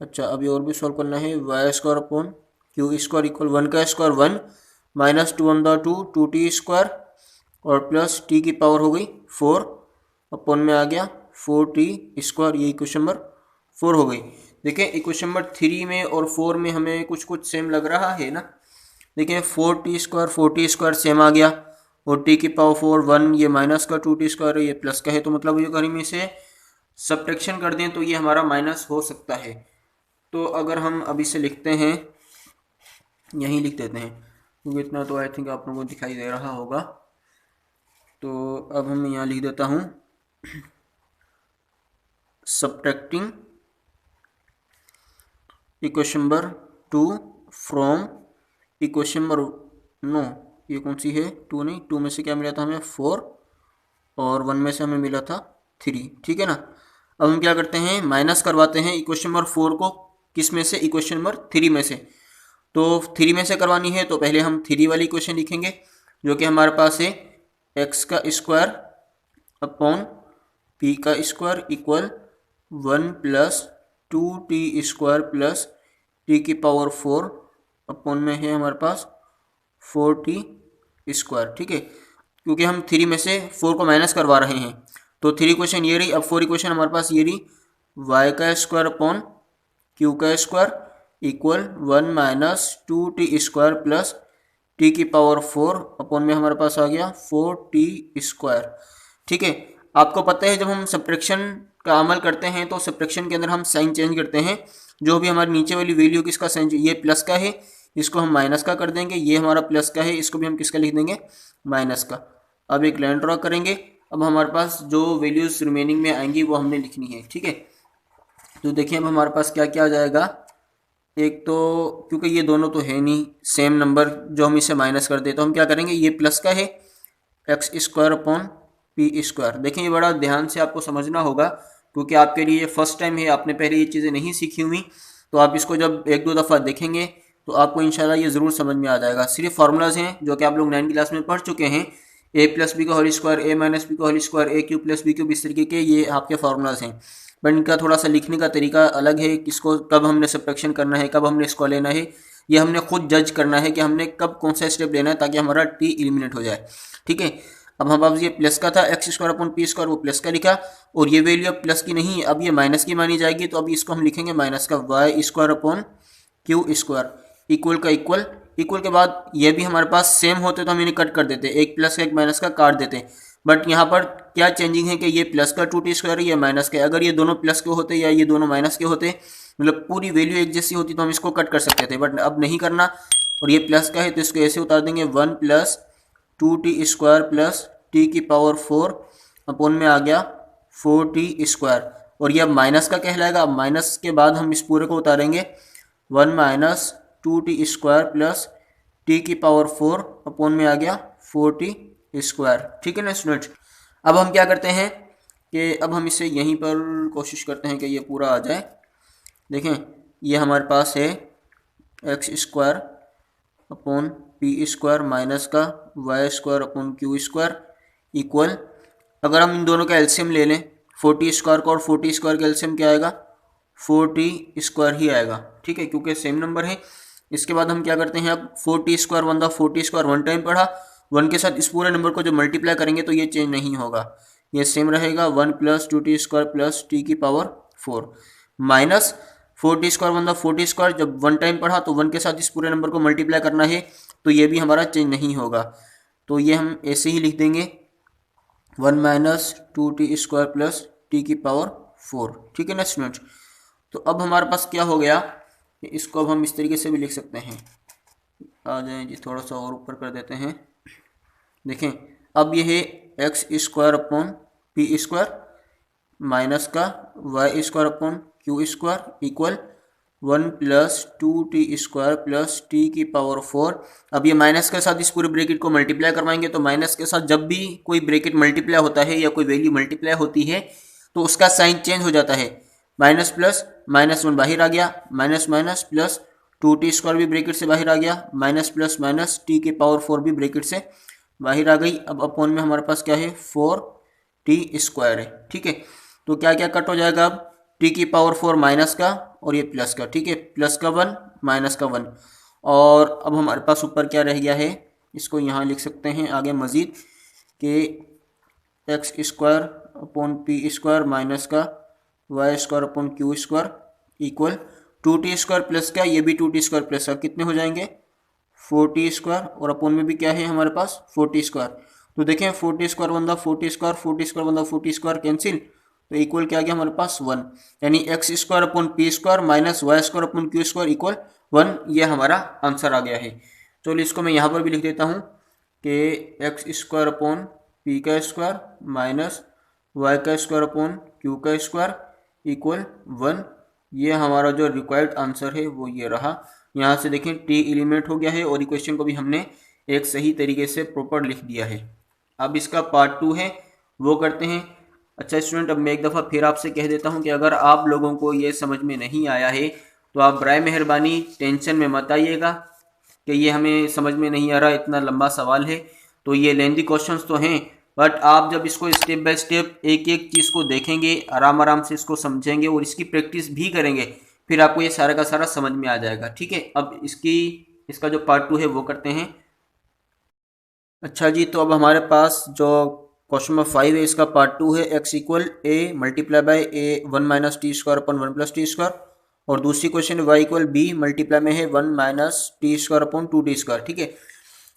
Speaker 1: अच्छा अभी और भी सॉल्व करना है। y square upon q square equal 1 का स्क्वायर 1 माइनस 2 स्क्वायर और प्लस t की पावर हो गई 4 अपॉन में आ गया 4t स्क्वायर। ये इक्वेशन नंबर 4 हो गई। देखिए इक्वेशन नंबर 3 में और 4 में हमें कुछ सेम लग रहा है ना। देखिए 4t स्क्वायर सेम आ गया और t की पावर 4 1, ये माइनस का 2t स्क्वायर है, ये प्लस का है, तो मतलब ये अगर हम इसे सब्ट्रैक्शन कर दें तो ये हमारा माइनस हो सकता है। तो अगर हम अभी से लिखते हैं, यहीं लिख देते हैं क्योंकि इतना तो आई थिंक आप लोगों को दिखाई दे रहा होगा। तो अब हम यहाँ लिख देता हूँ subtracting equation number 2 from equation number नो, ये कौन सी है 2 नहीं, 2 में से क्या मिला था हमें 4 और 1 में से हमें मिला था 3, ठीक है ना। अब हम क्या करते हैं माइनस करवाते हैं इक्वेशन नंबर 4 को किस में से, इक्वेशन नंबर 3 में से। तो 3 में से करवानी है तो पहले हम 3 वाली इक्वेशन लिखेंगे जो कि हमारे पास है एक्स का स्क्वायर अपॉन पी का square equal 1 plus 2t square plus t की पावर 4 अपॉन में है हमारे पास 4t स्क्वायर, ठीक है। क्योंकि हम 3 में से 4 को माइनस करवा रहे हैं तो 3 इक्वेशन ये रही। अब 4 इक्वेशन हमारे पास ये रही y का स्क्वायर अपॉन q का square equal 1 minus 2t square plus t की पावर 4 अपॉन में हमारे पास आ गया 4t स्क्वायर, ठीक है। आपको पता है जब हम सब्ट्रैक्शन का अमल करते हैं तो सब्ट्रैक्शन के अंदर हम साइन चेंज करते हैं। जो भी हमारी नीचे वाली वैल्यू किसका साइन, ये प्लस का है इसको हम माइनस का कर देंगे, ये हमारा प्लस का है इसको भी हम किसका लिख देंगे माइनस का। अब एक लाइन ड्रॉ करेंगे। अब हमारे पास जो वैल्यूज रिमेनिंग में आएंगी वो हमने लिखनी है, ठीक है। तो देखिए अब हमारे पास क्या क्या आ जाएगा। एक तो क्योंकि ये दोनों तो है नहीं सेम नंबर जो हम इसे माइनस कर दे तो हम क्या करेंगे, ये प्लस का है x square upon p square. देखिए ये बड़ा ध्यान से आपको समझना होगा क्योंकि आपके लिए फर्स्ट टाइम है, आपने पहले ये चीज़ें नहीं सीखी हुई। तो आप इसको जब 1-2 दफ़ा देखेंगे तो आपको इंशाल्लाह ये ज़रूर समझ में आ जाएगा। सिर्फ फार्मूलाज हैं जो कि आप लोग 9th क्लास में पढ़ चुके हैं, a प्लस बी का whole square, a minus b का whole square, a cube plus b cube, इस तरीके के ये आपके फार्मूलाज हैं। बट इनका थोड़ा सा लिखने का तरीका अलग है, किसको कब हमने सब्ट्रैक्शन करना है, कब हमने इसको लेना है, ये हमने खुद जज करना है कि हमने कब कौन सा स्टेप लेना है ताकि हमारा टी एलिमिनेट हो जाए, ठीक है। अब हम अब ये प्लस का था x square upon p square, वो प्लस का लिखा और ये वैल्यू अब प्लस की नहीं अब ये माइनस की मानी जाएगी। तो अब इसको हम लिखेंगे माइनस का y square upon q square equal का इक्वल के बाद ये भी हमारे पास सेम होते तो हम इन्हें कट कर देते, एक प्लस का एक माइनस का काट देते। बट यहाँ पर क्या चेंजिंग है कि ये प्लस का 2t स्क्वायर है, ये माइनस का। अगर ये दोनों प्लस के होते या ये दोनों माइनस के होते, मतलब पूरी वैल्यू एक जैसी होती तो हम इसको कट कर सकते थे, बट अब नहीं करना। और ये प्लस का है तो इसको ऐसे उतार देंगे 1 plus 2t square plus t की पावर 4 अपॉन में आ गया 4t स्क्वायर। और ये अब माइनस का कहलाएगा। अब माइनस के बाद हम इस पूरे को उतारेंगे 1 minus 2t square plus t की पावर 4 अपॉन में आ गया 4t स्क्वायर, ठीक है ना स्टूडेंट्स। अब हम क्या करते हैं कि अब हम इसे यहीं पर कोशिश करते हैं कि ये पूरा आ जाए। देखें ये हमारे पास है x square upon p square minus का y square upon q square equal, अगर हम इन दोनों का एलसीएम ले लें 40 स्क्वायर का और 40 स्क्वायर का एलसीएम क्या आएगा 4t² ही आएगा, ठीक है, क्योंकि सेम नंबर है। इसके बाद हम क्या करते हैं, अब 4t² 1 था, 4t² 1 टाइम पढ़ा, 1 के साथ इस पूरे नंबर को जब मल्टीप्लाई करेंगे तो ये चेंज नहीं होगा, ये सेम रहेगा, 1 + 2t² + t⁴ माइनस 4t² 1 था, 4t² जब 1 टाइम पढ़ा तो 1 के साथ इस पूरे नंबर को मल्टीप्लाई करना है तो ये भी हमारा चेंज नहीं होगा, तो ये हम ऐसे ही लिख देंगे 1 - 2t² + t⁴, ठीक है ना स्टूडेंट्स। तो अब हमारे पास क्या हो गया, इसको अब हम इस तरीके से भी लिख सकते हैं, आ जाए जी, थोड़ा सा और ऊपर कर देते हैं। देखें अब ये है x² / p² माइनस का y² / q² equal 1 + 2t² + t⁴। अब ये माइनस के साथ इस पूरे ब्रैकेट को मल्टीप्लाई करवाएंगे तो माइनस के साथ जब भी कोई ब्रैकेट मल्टीप्लाई होता है या कोई वैल्यू मल्टीप्लाई होती है तो उसका साइन चेंज हो जाता है, माइनस प्लस -1 बाहर आ गया, माइनस माइनस प्लस 2t² भी ब्रैकेट से बाहर आ गया, माइनस प्लस माइनस t⁴ भी ब्रैकेट से बाहर आ गई। अब अपॉन में हमारे पास क्या है, 4t² है, ठीक है। तो क्या क्या कट हो जाएगा, अब t⁴ माइनस का और ये प्लस का, ठीक है, प्लस का 1 माइनस का 1, और अब हमारे पास ऊपर क्या रह गया है, इसको यहाँ लिख सकते हैं आगे मज़ीद कि x² / p² माइनस का y² / q² equal 2t² plus का, ये भी 2t² प्लस का, कितने हो जाएंगे 4t², और अपॉन में भी क्या है हमारे पास 4t²। तो देखें 4t² 1 था, 4t², 4t² 1 था, 4t² कैंसिल, तो इक्वल क्या आ गया हमारे पास 1, यानी x² / p² minus y² / q² equal 1, ये हमारा आंसर आ गया है। चलो इसको मैं यहाँ पर भी लिख देता हूँ कि x² / p² minus y² / q² equal 1, ये हमारा जो रिक्वायर्ड आंसर है वो ये रहा। यहाँ से देखें t एलिमिनेट हो गया है और इक्वेशन को भी हमने एक सही तरीके से प्रॉपर लिख दिया है। अब इसका पार्ट 2 है, वो करते हैं। अच्छा स्टूडेंट, अब मैं एक दफ़ा फिर आपसे कह देता हूँ कि अगर आप लोगों को ये समझ में नहीं आया है तो आप बराए मेहरबानी टेंशन में मत आइएगा कि ये हमें समझ में नहीं आ रहा, इतना लंबा सवाल है, तो ये लेंथी क्वेश्चंस तो हैं, बट आप जब इसको स्टेप बाय स्टेप एक एक चीज़ को देखेंगे, आराम आराम से इसको समझेंगे और इसकी प्रैक्टिस भी करेंगे, फिर आपको ये सारा का सारा समझ में आ जाएगा, ठीक है। अब इसका जो पार्ट 2 है वो करते हैं। अच्छा जी, तो अब हमारे पास जो क्वेश्चन नंबर 5 है, इसका पार्ट 2 है, x = a × a 1 - t² / 1 + t², और दूसरी क्वेश्चन y = b मल्टीप्लाई में है 1 - t² / 2t², ठीक है।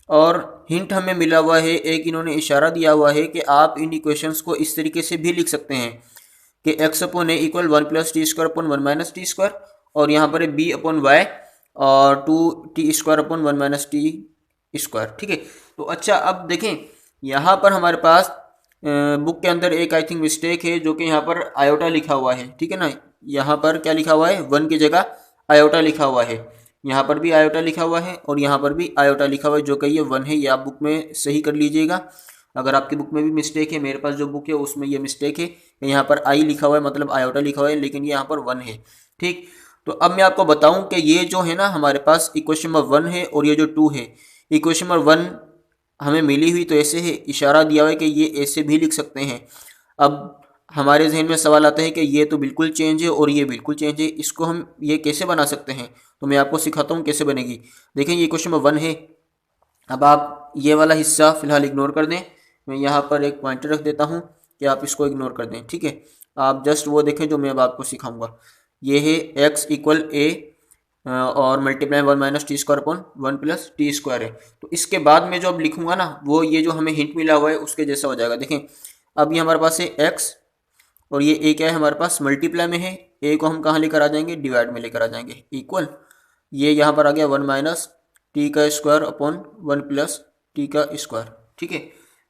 Speaker 1: और हिंट हमें मिला हुआ है, एक इन्होंने इशारा दिया हुआ है कि आप इन इक्वेशंस को इस तरीके से भी लिख सकते हैं कि x/a इक्वल 1 + t² / 1 - t², और यहाँ पर है b/y और 2t² / 1 - t², ठीक है। तो अच्छा अब देखें यहाँ पर हमारे पास बुक के अंदर एक आई थिंक मिस्टेक है, जो कि यहाँ पर आयोटा लिखा हुआ है, ठीक है ना, यहाँ पर क्या लिखा हुआ है, 1 की जगह आयोटा लिखा हुआ है, यहाँ पर भी आयोटा लिखा हुआ है और यहाँ पर भी आयोटा लिखा हुआ है, जो कि ये 1 है, ये आप बुक में सही कर लीजिएगा। अगर आपकी बुक में भी मिस्टेक है, मेरे पास जो बुक है उसमें ये मिस्टेक है, यहाँ पर आई लिखा हुआ है मतलब आयोटा लिखा हुआ है, लेकिन ये यहाँ पर 1 है, ठीक। तो अब मैं आपको बताऊं कि ये जो है ना हमारे पास इक्वेशन नंबर 1 है और ये जो 2 है, इक्वेशन नंबर 1 हमें मिली हुई तो ऐसे है, इशारा दिया हुआ है कि ये ऐसे भी लिख सकते हैं। अब हमारे जहन में सवाल आता है कि ये तो बिल्कुल चेंज है और ये बिल्कुल चेंज है, इसको हम ये कैसे बना सकते हैं, तो मैं आपको सिखाता हूँ कैसे बनेगी। देखें ये क्वेश्चन नंबर 1 है, अब आप ये वाला हिस्सा फिलहाल इग्नोर कर दें, मैं यहाँ पर एक पॉइंटर रख देता हूँ कि आप इसको इग्नोर कर दें, ठीक है। आप जस्ट वो देखें जो मैं अब आपको सिखाऊंगा। ये है x = a और मल्टीप्लाई 1 - t² / 1 + t² है। तो इसके बाद में जो अब लिखूंगा ना, वो ये जो हमें हिंट मिला हुआ है उसके जैसा हो जाएगा। देखें अब ये हमारे पास है x और ये a क्या है हमारे पास, मल्टीप्लाई में है, a को हम कहाँ लेकर आ जाएंगे, डिवाइड में लेकर आ जाएंगे, इक्वल ये यहाँ पर आ गया 1 - t² / 1 + t², ठीक है।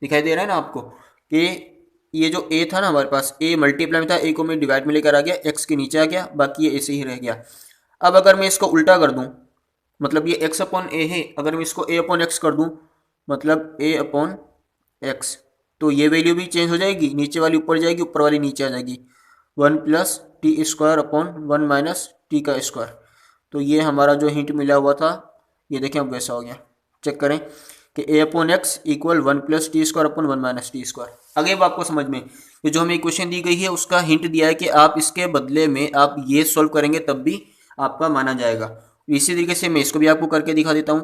Speaker 1: दिखाई दे रहा है ना आपको कि ये जो a था ना हमारे पास, a मल्टीप्लाई में था, a को मैं डिवाइड में लेकर आ गया, x के नीचे आ गया, बाकी ये ऐसे ही रह गया। अब अगर मैं इसको उल्टा कर दूं, मतलब ये x/a है, अगर मैं इसको a/x कर दूं मतलब a/x, तो ये वैल्यू भी चेंज हो जाएगी, नीचे वाली ऊपर जाएगी, ऊपर वाली नीचे आ जाएगी, 1 + t² / 1 - t²। तो ये हमारा जो हिंट मिला हुआ था, ये देखें अब वैसा हो गया। चेक करें कि a/x = 1 + t² / 1 - t²। आगे अब आपको समझ में ये जो हमें इक्वेशन दी गई है उसका हिंट दिया है कि आप इसके बदले में आप ये सॉल्व करेंगे तब भी आपका माना जाएगा। इसी तरीके से मैं इसको भी आपको करके दिखा देता हूँ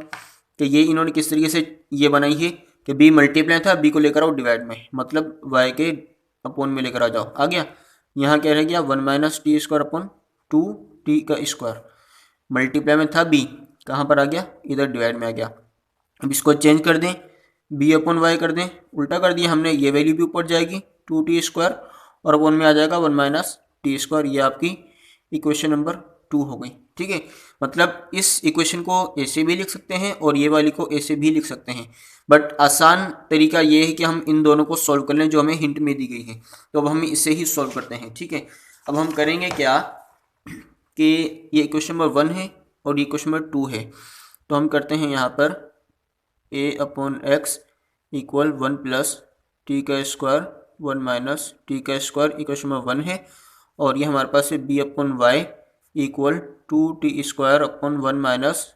Speaker 1: कि ये इन्होंने किस तरीके से ये बनाई है कि बी मल्टीप्लाई था, बी को लेकर आओ डिवाइड में, मतलब वाई के अपॉन में लेकर आ जाओ। आ गया, यहाँ क्या रह गया 1 minus t square upon 2 T का स्क्वायर, मल्टीप्लाई में था बी, कहाँ पर आ गया, इधर डिवाइड में आ गया। अब इसको चेंज कर दें, बी अपॉन वाई कर दें, उल्टा कर दिया हमने, ये वैल्यू भी ऊपर जाएगी 2t स्क्वायर और अपॉन में आ जाएगा 1 माइनस टी स्क्वायर। ये आपकी इक्वेशन नंबर 2 हो गई। ठीक है, मतलब इस इक्वेशन को ऐसे भी लिख सकते हैं और ये वाली को ऐसे भी लिख सकते हैं, बट आसान तरीका ये है कि हम इन दोनों को सॉल्व कर लें जो हमें हिंट में दी गई है। तो अब हम इसे ही सॉल्व करते हैं। ठीक है, अब हम करेंगे क्या कि ये इक्वेशन नंबर 1 है और ये इक्वेशन नंबर 2 है, तो हम करते हैं यहाँ पर a upon x equal 1 plus t का स्क्वायर 1 माइनस टी का स्क्वायर, इक्वेशन नंबर 1 है। और ये हमारे पास है b upon y equal 2t square upon 1 minus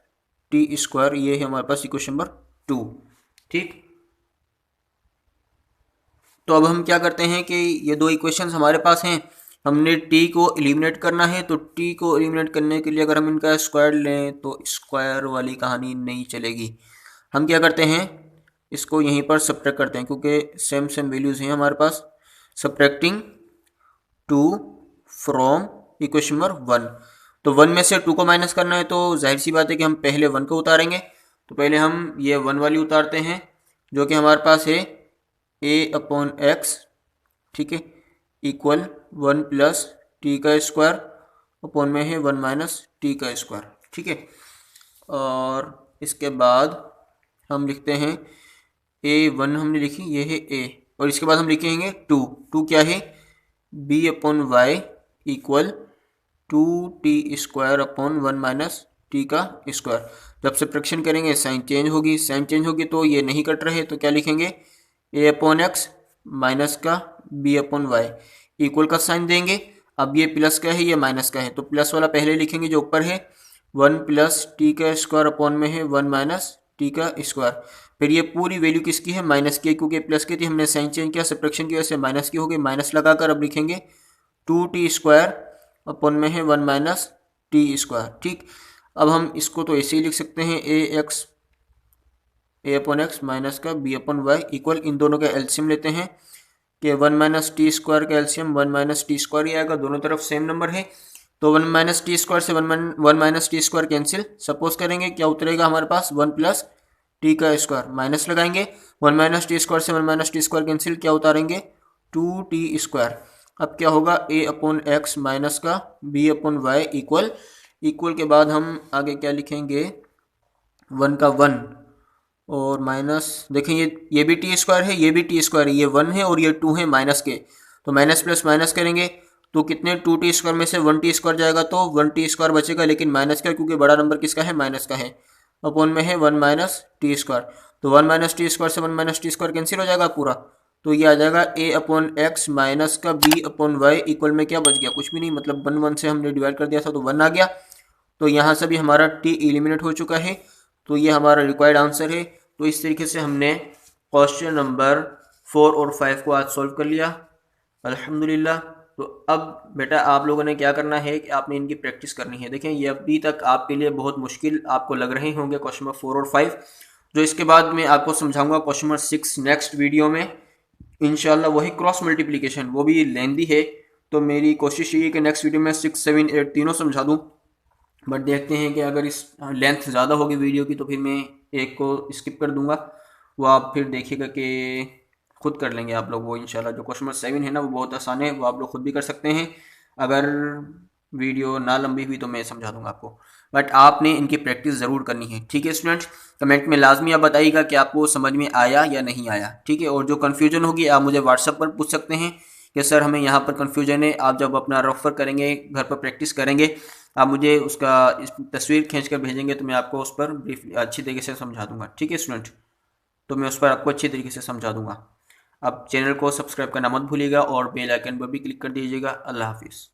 Speaker 1: t square, ये है हमारे पास इक्वेशन नंबर 2। ठीक, तो अब हम क्या करते हैं कि ये दो इक्वेशंस हमारे पास हैं, हमने t को एलिमिनेट करना है। तो t को एलिमिनेट करने के लिए अगर हम इनका स्क्वायर लें तो स्क्वायर वाली कहानी नहीं चलेगी। हम क्या करते हैं, इसको यहीं पर सब्ट्रैक्ट करते हैं क्योंकि सेम सेम वैल्यूज़ हैं हमारे पास। सब्ट्रैक्टिंग 2 फ्रॉम इक्वेशन नंबर 1, तो 1 में से 2 को माइनस करना है तो जाहिर सी बात है कि हम पहले 1 को उतारेंगे। तो पहले हम ये 1 वाली उतारते हैं जो कि हमारे पास है a अपॉन एक्स, ठीक है, इक्वल 1 प्लस टी का स्क्वायर अपॉन में है 1 माइनस टी का स्क्वायर। ठीक है, और इसके बाद हम लिखते हैं a1 हमने लिखी, ये है a, और इसके बाद हम लिखेंगे 2 क्या है b upon y equal 2t square upon 1 minus t का स्क्वायर। जब सब्ट्रैक्शन करेंगे साइन चेंज होगी, साइन चेंज होगी तो ये नहीं कट रहे, तो क्या लिखेंगे a अपॉन एक्स माइनस का b अपॉन वाई इक्वल का साइन देंगे। अब ये प्लस का है, ये माइनस का है, तो प्लस वाला पहले लिखेंगे जो ऊपर है, 1 प्लस टी का स्क्वायर अपॉन में है 1 माइनस टी का स्क्वायर। फिर ये पूरी वैल्यू किसकी है, माइनस की, क्योंकि प्लस की थी, हमने साइन चेंज किया सब्ट्रैक्शन की वजह से माइनस की हो गई, माइनस लगाकर अब लिखेंगे 2t स्क्वायर अपॉन में है 1 माइनस टी स्क्वायर। ठीक, अब हम इसको तो ऐसे ही लिख सकते हैं a अपॉन एक्स माइनस का b अपॉन वाई इक्वल, इन दोनों का एलसीएम लेते हैं कि 1 माइनस टी स्क्वायर का एलसीएम 1 माइनस टी स्क्वायर ही आएगा, दोनों तरफ सेम नंबर है। तो 1 माइनस टी स्क्वायर से 1 minus t square cancel, suppose करेंगे क्या उतरेगा हमारे पास 1 प्लस टी का स्क्वायर, माइनस लगाएंगे 1 माइनस टी स्क्वायर से 1 माइनस टी स्क्वायर कैंसिल, क्या उतारेंगे 2t स्क्वायर। अब क्या होगा a अपॉन एक्स माइनस का b upon y equal, equal के बाद हम आगे क्या लिखेंगे 1 का 1 और माइनस, देखें ये भी टी स्क्वायर है, ये भी टी स्क्वायर है, ये 1 है और ये 2 है माइनस के, तो माइनस प्लस माइनस करेंगे तो कितने 2t स्क्वायर में से 1t स्क्वायर जाएगा तो 1t स्क्वायर बचेगा, लेकिन माइनस का क्योंकि बड़ा नंबर किसका है, माइनस का है, अपॉन में है 1 माइनस टी स्क्वायर। तो 1 माइनस टी स्क्वायर से 1 माइनस टी स्क्वायर कैंसिल हो जाएगा पूरा, तो ये आ जाएगा a अपॉन एक्स माइनस का b अपॉन वाई इक्वल में क्या बच गया, कुछ भी नहीं, मतलब 1 1 से हमने डिवाइड कर दिया था तो 1 आ गया। तो यहाँ से भी हमारा t एलिमिनेट हो चुका है, तो ये हमारा रिक्वायर्ड आंसर है। तो इस तरीके से हमने क्वेश्चन नंबर 4 और 5 को आज सॉल्व कर लिया, अल्हम्दुलिल्लाह। तो अब बेटा आप लोगों ने क्या करना है कि आपने इनकी प्रैक्टिस करनी है। देखें ये अभी तक आपके लिए बहुत मुश्किल आपको लग रहे होंगे क्वेश्चन नंबर 4 और 5, जो इसके बाद मैं आपको समझाऊंगा क्वेश्चन नंबर 6 नेक्स्ट वीडियो में इंशाल्लाह, वही क्रॉस मल्टीप्लिकेशन, वो भी लेंदी है, तो मेरी कोशिश ये है कि नेक्स्ट वीडियो में 6 7 8 तीनों समझा दूँ, बट देखते हैं कि अगर इस लेंथ ज़्यादा होगी वीडियो की तो फिर मैं एक को स्किप कर दूंगा, वो आप फिर देखिएगा कि खुद कर लेंगे आप लोग वो इंशाल्लाह। जो क्वेश्चन नंबर 7 है ना वो बहुत आसान है, वो आप लोग खुद भी कर सकते हैं, अगर वीडियो ना लंबी हुई तो मैं समझा दूंगा आपको, बट आपने इनकी प्रैक्टिस ज़रूर करनी है। ठीक है स्टूडेंट्स, कमेंट में लाजमी आप बताइएगा कि आपको समझ में आया या नहीं आया। ठीक है, और जो कन्फ्यूजन होगी आप मुझे व्हाट्सएप पर पूछ सकते हैं कि सर हमें यहाँ पर कन्फ्यूजन है। आप जब अपना रेफर करेंगे, घर पर प्रैक्टिस करेंगे, आप मुझे उसका तस्वीर खींच कर भेजेंगे तो मैं आपको उस पर ब्रीफ अच्छी तरीके से समझा दूंगा। ठीक है स्टूडेंट, तो मैं उस पर आपको अच्छी तरीके से समझा दूंगा। आप चैनल को सब्सक्राइब करना मत भूलिएगा और बेल आइकन पर भी क्लिक कर दीजिएगा। अल्लाह हाफिज़।